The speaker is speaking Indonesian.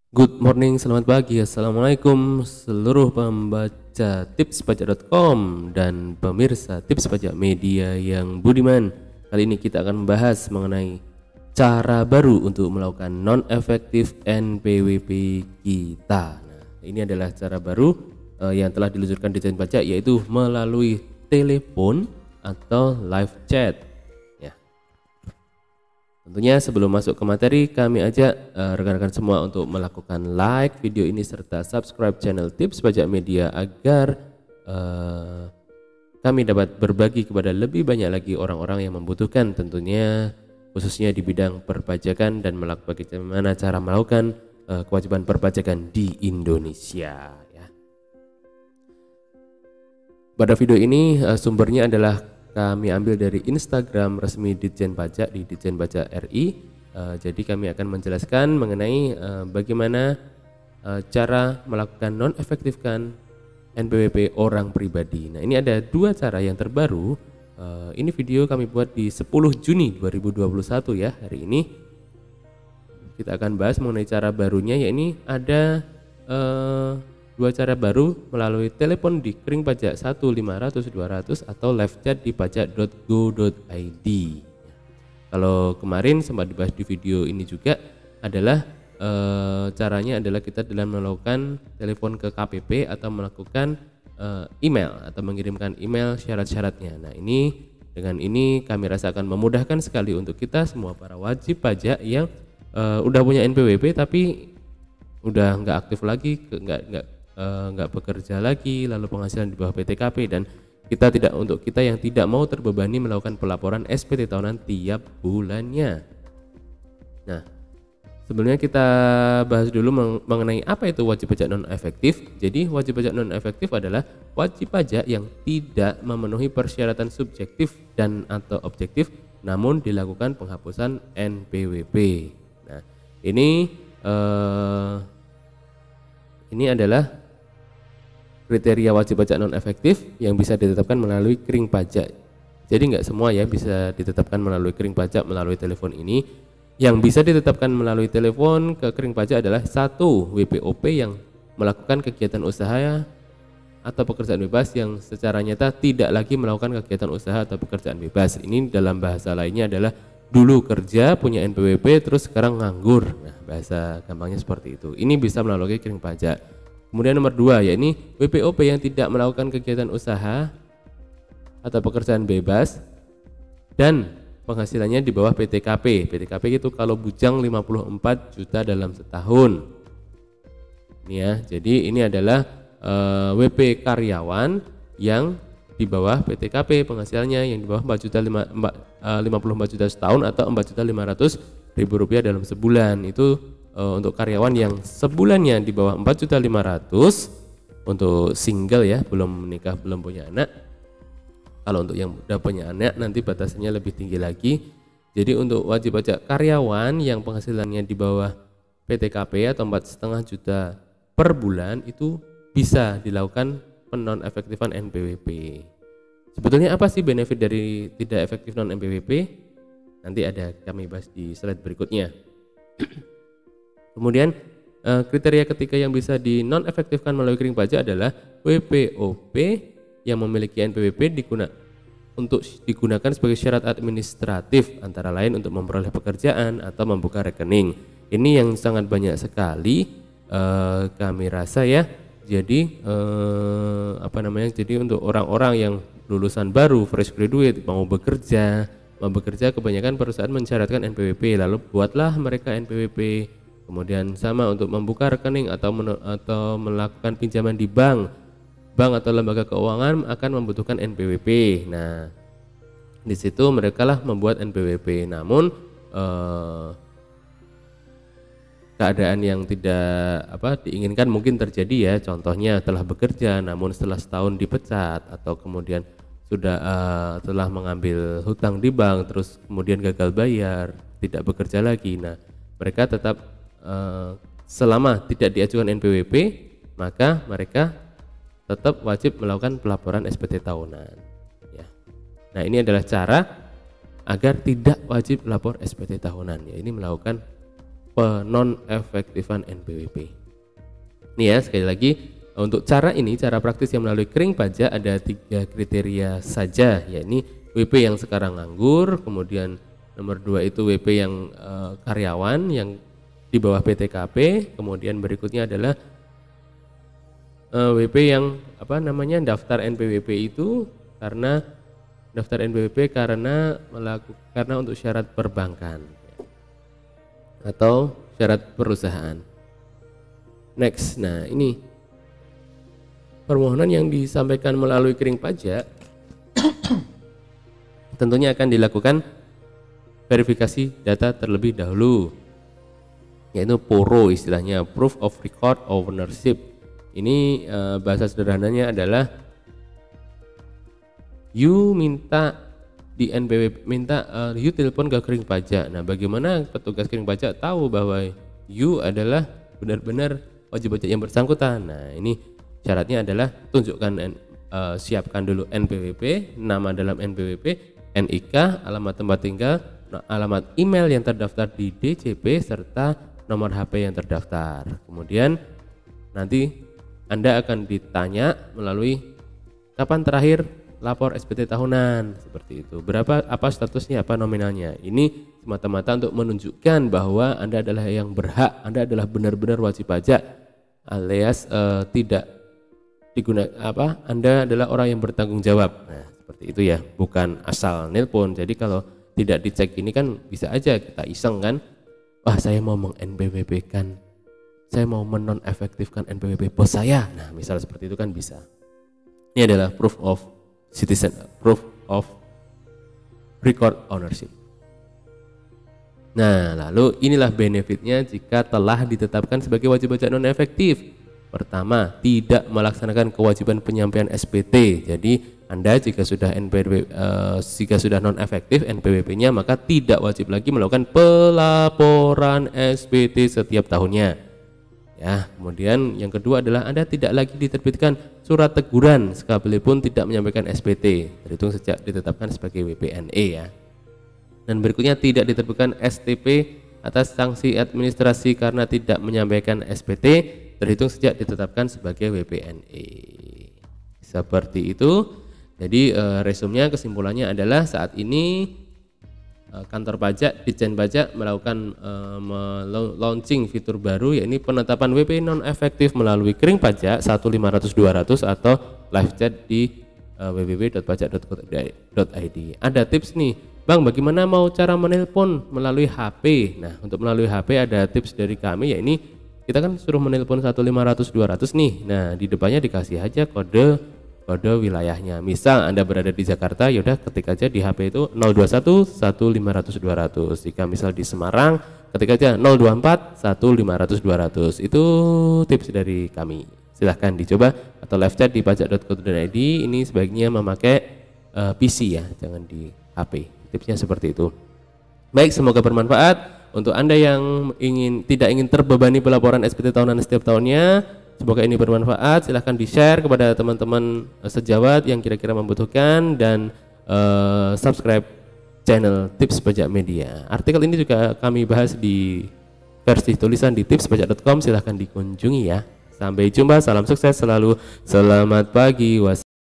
Good morning, selamat pagi, assalamualaikum seluruh pembaca tipspajak.com dan pemirsa tips pajak media yang budiman. Kali ini kita akan membahas mengenai cara baru untuk melakukan non-efektif NPWP kita. Nah, ini adalah cara baru yang telah diluncurkan Ditjen Pajak, yaitu melalui telepon atau live chat. Tentunya sebelum masuk ke materi, kami ajak rekan-rekan semua untuk melakukan like video ini serta subscribe channel Tips Pajak Media agar kami dapat berbagi kepada lebih banyak lagi orang-orang yang membutuhkan, tentunya khususnya di bidang perpajakan dan bagaimana cara melakukan kewajiban perpajakan di Indonesia. Pada video ini sumbernya adalah kami ambil dari Instagram resmi Ditjen Pajak di Ditjen Pajak RI. Jadi kami akan menjelaskan mengenai bagaimana cara melakukan non-efektifkan NPWP orang pribadi. Nah, ini ada dua cara yang terbaru. Ini video kami buat di 10 Juni 2021 ya. Hari ini kita akan bahas mengenai cara barunya, yaitu ada dua cara baru melalui telepon di Kering Pajak 1-500-200 atau live chat di pajak.go.id. Kalau kemarin sempat dibahas di video ini juga adalah caranya adalah kita dalam melakukan telepon ke KPP atau melakukan email atau mengirimkan email syarat-syaratnya. Nah, dengan ini kami rasa akan memudahkan sekali untuk kita semua para wajib pajak yang udah punya NPWP tapi udah nggak aktif lagi, nggak bekerja lagi, lalu penghasilan di bawah PTKP, dan untuk kita yang tidak mau terbebani melakukan pelaporan SPT tahunan tiap bulannya. Nah, sebelumnya kita bahas dulu mengenai apa itu wajib pajak non efektif. Jadi wajib pajak non efektif adalah wajib pajak yang tidak memenuhi persyaratan subjektif dan atau objektif namun dilakukan penghapusan NPWP. Nah, ini adalah kriteria wajib pajak non efektif yang bisa ditetapkan melalui Kering Pajak. Jadi nggak semua ya bisa ditetapkan melalui Kering Pajak melalui telepon ini. Yang bisa ditetapkan melalui telepon ke Kering Pajak adalah 1. WPOP yang melakukan kegiatan usaha atau pekerjaan bebas yang secara nyata tidak lagi melakukan kegiatan usaha atau pekerjaan bebas. Ini dalam bahasa lainnya adalah dulu kerja punya NPWP terus sekarang nganggur. Nah, bahasa gampangnya seperti itu. Ini bisa melalui Kering Pajak. Kemudian nomor 2 yakni WPOP yang tidak melakukan kegiatan usaha atau pekerjaan bebas dan penghasilannya di bawah PTKP. PTKP itu kalau bujang 54 juta dalam setahun. Ini ya. Jadi ini adalah WP karyawan yang di bawah PTKP, penghasilannya yang di bawah 54 juta setahun atau 4.500.000 rupiah dalam sebulan. Itu untuk karyawan yang sebulannya di bawah 4.500.000 untuk single ya, belum menikah, belum punya anak. Kalau untuk yang udah punya anak nanti batasannya lebih tinggi lagi. Jadi untuk wajib pajak karyawan yang penghasilannya di bawah PTKP atau 4,5 juta per bulan itu bisa dilakukan penonefektifan NPWP. Sebetulnya apa sih benefit dari tidak efektif non NPWP? Nanti ada kami bahas di slide berikutnya. Kemudian kriteria ketiga yang bisa di non-efektifkan melalui Kering Pajak adalah WPOP yang memiliki NPWP untuk digunakan sebagai syarat administratif, antara lain untuk memperoleh pekerjaan atau membuka rekening. Ini yang sangat banyak sekali kami rasa ya. Jadi jadi untuk orang-orang yang lulusan baru, fresh graduate, mau bekerja kebanyakan perusahaan mensyaratkan NPWP, lalu buatlah mereka NPWP. Kemudian sama untuk membuka rekening atau melakukan pinjaman di bank atau lembaga keuangan akan membutuhkan NPWP. Nah, di situ mereka lah membuat NPWP. Namun keadaan yang tidak diinginkan mungkin terjadi ya. Contohnya telah bekerja namun setelah setahun dipecat, atau kemudian setelah mengambil hutang di bank terus kemudian gagal bayar, tidak bekerja lagi. Nah, mereka tetap selama tidak diajukan NPWP, maka mereka tetap wajib melakukan pelaporan SPT tahunan ya. Nah, ini adalah cara agar tidak wajib lapor SPT tahunan ya. Ini melakukan penonefektifan NPWP. Ini ya, sekali lagi untuk cara praktis yang melalui kering pajak ada 3 kriteria saja, yakni WP yang sekarang nganggur, kemudian nomor 2 itu WP yang karyawan yang di bawah PTKP, kemudian berikutnya adalah WP yang daftar NPWP itu karena daftar NPWP karena untuk syarat perbankan atau syarat perusahaan. Next, nah ini permohonan yang disampaikan melalui kering pajak tentunya akan dilakukan verifikasi data terlebih dahulu, yaitu PORO istilahnya, Proof of Record Ownership. Ini bahasa sederhananya adalah you minta di NPWP, you telepon ke kering pajak. Nah, bagaimana petugas kering pajak tahu bahwa you adalah benar-benar wajib pajak yang bersangkutan? Nah, ini syaratnya adalah tunjukkan siapkan dulu NPWP, nama dalam NPWP, NIK, alamat tempat tinggal, alamat email yang terdaftar di DJP serta nomor HP yang terdaftar. Kemudian nanti Anda akan ditanya melalui kapan terakhir lapor SPT tahunan, seperti itu. Apa statusnya, apa nominalnya. Ini semata-mata untuk menunjukkan bahwa Anda adalah yang berhak, Anda adalah benar-benar wajib pajak, alias tidak digunakan Anda adalah orang yang bertanggung jawab. Nah, seperti itu ya, bukan asal nelpon. Jadi kalau tidak dicek ini kan bisa aja kita iseng kan, wah saya mau meng-NPWP kan, saya mau menonefektifkan NPWP bos saya. Nah, misal seperti itu kan bisa. Ini adalah proof of citizen, proof of record ownership. Nah, lalu inilah benefitnya jika telah ditetapkan sebagai wajib pajak non efektif. Pertama, tidak melaksanakan kewajiban penyampaian SPT. Jadi Anda jika sudah non efektif NPWP-nya, maka tidak wajib lagi melakukan pelaporan SPT setiap tahunnya. Ya, kemudian yang kedua adalah Anda tidak lagi diterbitkan surat teguran sekalipun tidak menyampaikan SPT, terhitung sejak ditetapkan sebagai WPNE ya. Dan berikutnya tidak diterbitkan STP atas sanksi administrasi karena tidak menyampaikan SPT, terhitung sejak ditetapkan sebagai WPNE. Seperti itu. Jadi resumnya, kesimpulannya adalah saat ini kantor pajak, Ditjen Pajak melakukan launching fitur baru, yakni penetapan WP non efektif melalui kering pajak 1.500.200 atau live chat di www.pajak.go.id. Ada tips nih, Bang, bagaimana mau cara menelpon melalui HP? Nah, untuk melalui HP ada tips dari kami, yakni kita kan suruh menelpon 1.500.200 nih. Nah, di depannya dikasih aja kode wilayahnya. Misal Anda berada di Jakarta, yaudah ketik aja di HP itu 021 1.500.200. Jika misal di Semarang, ketik aja 024 1.500.200. Itu tips dari kami. Silahkan dicoba, atau live chat di pajak.go.id. Ini sebaiknya memakai PC ya, jangan di HP. Tipsnya seperti itu. Baik, semoga bermanfaat. Untuk Anda yang tidak ingin terbebani pelaporan SPT tahunan setiap tahunnya, semoga ini bermanfaat. Silahkan di-share kepada teman-teman sejawat yang kira-kira membutuhkan, dan subscribe channel Tips Pajak Media. Artikel ini juga kami bahas di versi tulisan di tipspajak.com. Silahkan dikunjungi ya. Sampai jumpa, salam sukses selalu, selamat pagi.